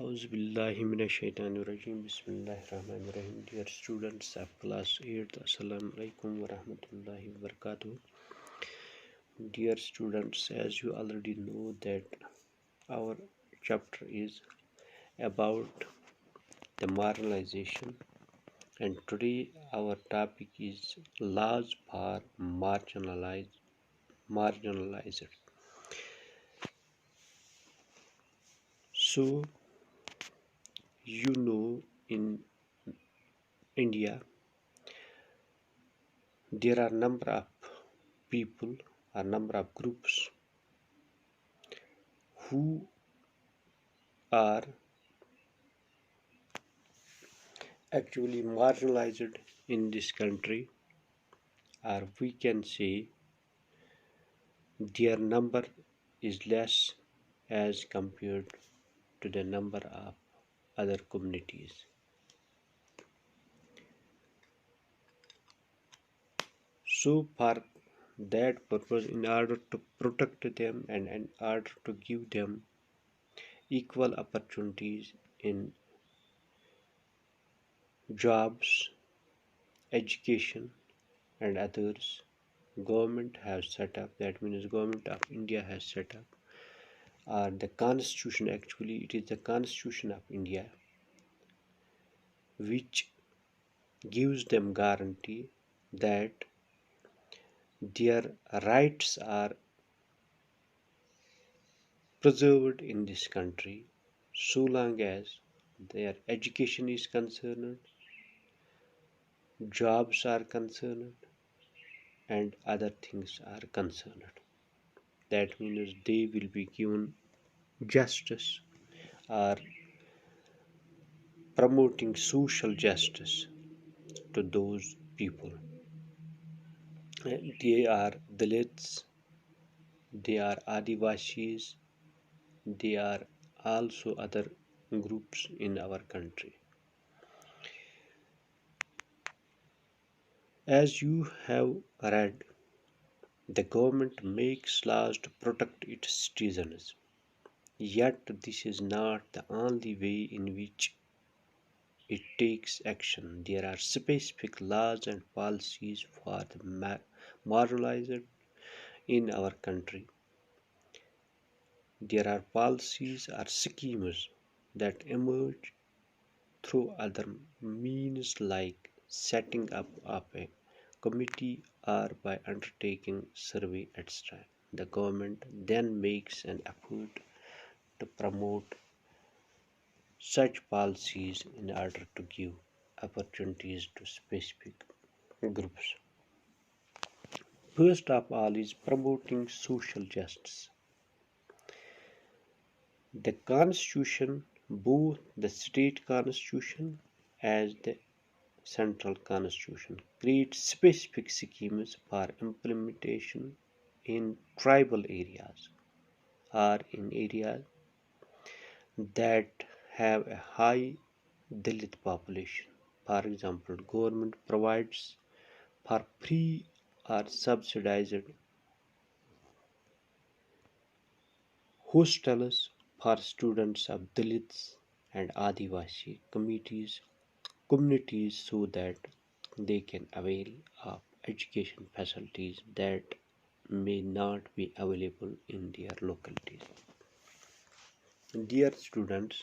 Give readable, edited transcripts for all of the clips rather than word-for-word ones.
Auzu billahi minesh-shaytanir-rajim. Bismillahir-rahmanir-rahim. Dear students of class 8th, Assalamu alaikum wa rahmatullahi wa barakatuh. Dear students, as you already know that our chapter is about the marginalization, and today our topic is laws for marginalized. So you know, in India there are number of people or number of groups who are actually marginalized in this country, or we can say their number is less as compared to the number of other communities. So for that purpose, in order to protect them and in order to give them equal opportunities in jobs, education and others, government has set up, that means government of India has set up, or the constitution, actually it is the constitution of India which gives them guarantee that their rights are preserved in this country so long as their education is concerned, jobs are concerned and other things are concerned. That means they will be given justice or promoting social justice to those people. They are Dalits, they are Adivasis, they are also other groups in our country. As you have read, the government makes laws to protect its citizens. Yet this is not the only way in which it takes action. There are specific laws and policies for the marginalized in our country. There are policies or schemes that emerge through other means like setting up of a committee or by undertaking survey, etc. The government then makes an effort to promote such policies in order to give opportunities to specific groups. First of all is promoting social justice. The constitution, both the state constitution as the central constitution, creates specific schemes for implementation in tribal areas or in areas that have a high Dalit population. For example, government provides for free or subsidized hostels for students of Dalits and Adivasi communities so that they can avail of education facilities that may not be available in their localities. Dear students,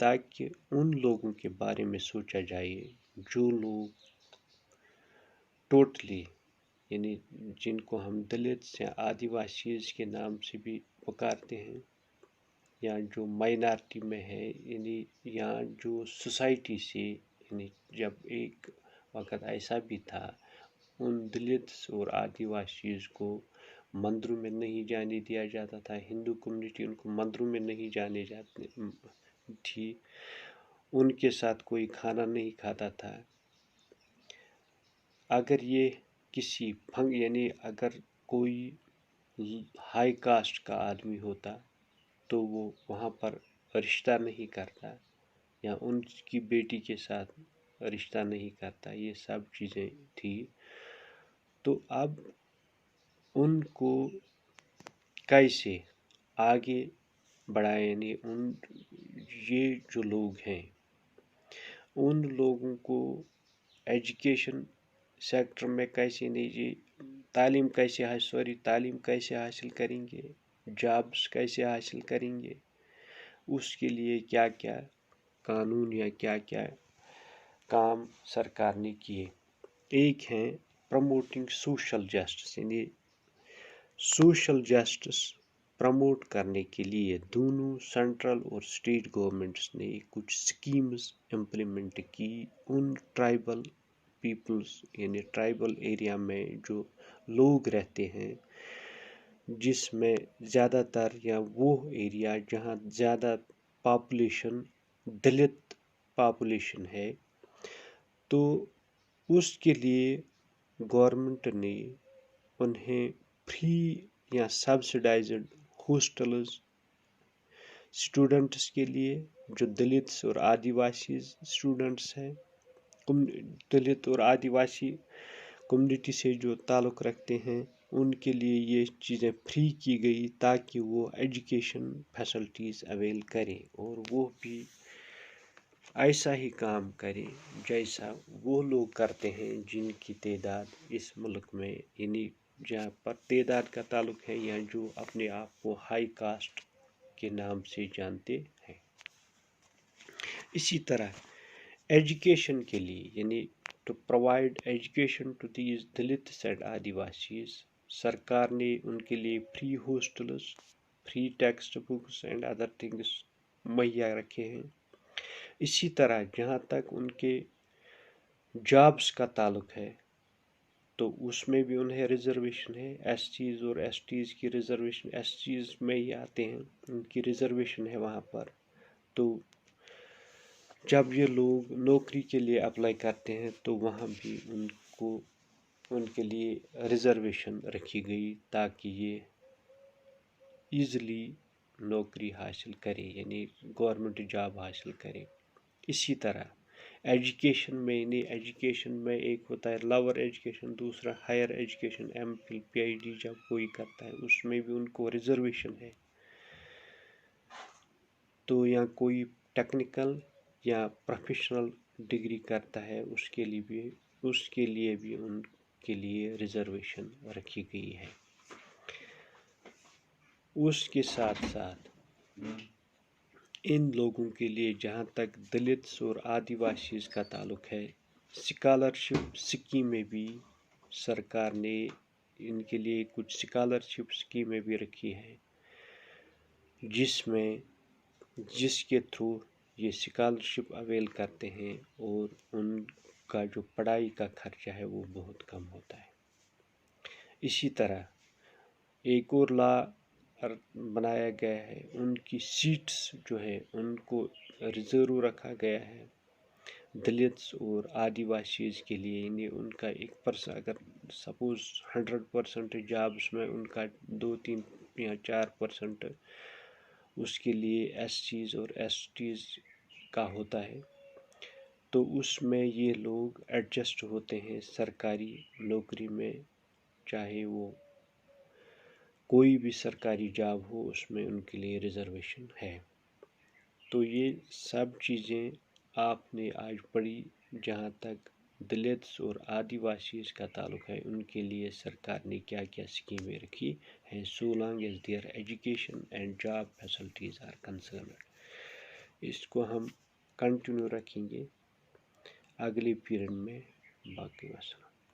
تاکہ ان لوگوں کے بارے میں سوچا جائے جو لوگ totally یعنی جن کو ہم دلت یا آدیواسیز کے نام سے بھی پکارتے ہیں، یا جو مائنارٹی میں ہے، یعنی یا جو سوسائٹی سے، یعنی جب ایک وقت ایسا بھی تھا ان دلتس اور آدیواسیز کو مندروں میں نہیں جانے دیا جاتا تھا، ہندو کمیونٹی ان کو مندروں میں نہیں جانے جاتے تھی، ان کے ساتھ کوئی کھانا نہیں کھاتا تھا۔ اگر یہ کسی یعنی اگر کوئی ہائی کاسٹ کا آدمی ہوتا تو وہ وہاں پر رشتہ نہیں کرتا یا ان کی بیٹی کے ساتھ رشتہ نہیں کرتا، یہ سب چیزیں تھی۔ تو اب ان کو کیسے آگے بڑھائے، یعنی یہ جو لوگ ہیں ان لوگوں کو ایجوکیشن سیکٹر میں کیسے تعلیم کیسے حاصل کریں گے، جابس کیسے حاصل کریں گے، اس کے لیے کیا کیا قانون یا کیا کیا کام سرکار نے کیے۔ ایک ہے پروموٹنگ سوشل جسٹس، یعنی سوشل جسٹس پروموٹ کرنے کے لیے دونوں سینٹرل اور اسٹیٹ گورنمنٹس نے کچھ سکیمز امپلیمنٹ کی ان ٹرائبل پیپلز یعنی ٹرائبل ایریا میں جو لوگ رہتے ہیں، جس میں زیادہ تر یا وہ ایریا جہاں زیادہ پاپولیشن دلت پاپولیشن ہے، تو اس کے لیے گورنمنٹ نے انہیں فری یا سبسڈائزڈ ہاسٹلز اسٹوڈنٹس کے لیے جو دلتس اور آدیواسیز اسٹوڈنٹس ہیں، دلت اور آدیواسی کمیونٹی سے جو تعلق رکھتے ہیں، ان کے لیے یہ چیزیں فری کی گئی تاکہ وہ ایجوکیشن فیسلٹیز اویل کریں اور وہ بھی ایسا ہی کام کریں جیسا وہ لوگ کرتے ہیں جن کی تعداد اس ملک میں، یعنی جہاں پر تعداد کا تعلق ہے یا جو اپنے آپ کو ہائی کاسٹ کے نام سے جانتے ہیں۔ اسی طرح ایجوکیشن کے لیے، یعنی to provide education to these Dalits and Adivasis, سرکار نے ان کے لیے free hostels, free text books and other things مہیا رکھے ہیں۔ اسی طرح جہاں تک ان کے جابس کا تعلق ہے تو اس میں بھی انہیں ریزرویشن ہے، ایس ٹیز اور ایس ٹیز کی ریزرویشن، ایس ٹیز میں ہی آتے ہیں، ان کی ریزرویشن ہے وہاں پر۔ تو جب یہ لوگ نوکری کے لیے اپلائی کرتے ہیں تو وہاں بھی ان کے لیے ریزرویشن رکھی گئی تاکہ یہ ایزلی نوکری حاصل کرے، یعنی گورنمنٹ جاب حاصل کرے۔ اسی طرح ایجوکیشن میں ایک ہوتا ہے لور ایجوکیشن، دوسرا higher education, M Phil P H D جب کوئی کرتا ہے اس میں بھی ان کو ریزرویشن ہے۔ تو یا کوئی ٹیکنیکل یا پروفیشنل ڈگری کرتا ہے اس کے لیے بھی ان کے لیے ریزرویشن رکھی گئی ہے۔ اس کے ساتھ ساتھ ان لوگوں کے لیے جہاں تک دلتس اور آدیواسیز کا تعلق ہے، اسکالرشپ اسکیمیں بھی سرکار نے ان کے لیے کچھ اسکالرشپ اسکیمیں بھی رکھی ہیں، جس کے تھرو یہ اسکالرشپ اویل کرتے ہیں اور ان کا جو پڑھائی کا خرچہ ہے وہ بہت کم ہوتا ہے۔ اسی طرح ایک اور لا بنایا گیا ہے، ان کی سیٹس جو ہے ان کو ریزرو رکھا گیا ہے دلتس اور آدیواسیز کے لیے، یعنی ان کا 1% اگر سپوز 100% جابس میں ان کا 2-3 یا 4% اس کے لیے ایس سیز اور ایس ٹیز کا ہوتا ہے، تو اس میں یہ لوگ ایڈجسٹ ہوتے ہیں سرکاری نوکری میں، چاہے وہ کوئی بھی سرکاری جاب ہو اس میں ان کے لیے ریزرویشن ہے۔ تو یہ سب چیزیں آپ نے آج پڑھی، جہاں تک دلتس اور آدیواسیز کا تعلق ہے ان کے لیے سرکار نے کیا کیا اسکیمیں رکھی ہیں، so long as their education and job facilities are concerned. اس کو ہم کنٹینیو رکھیں گے اگلے پیریڈ میں. باقی وسلام.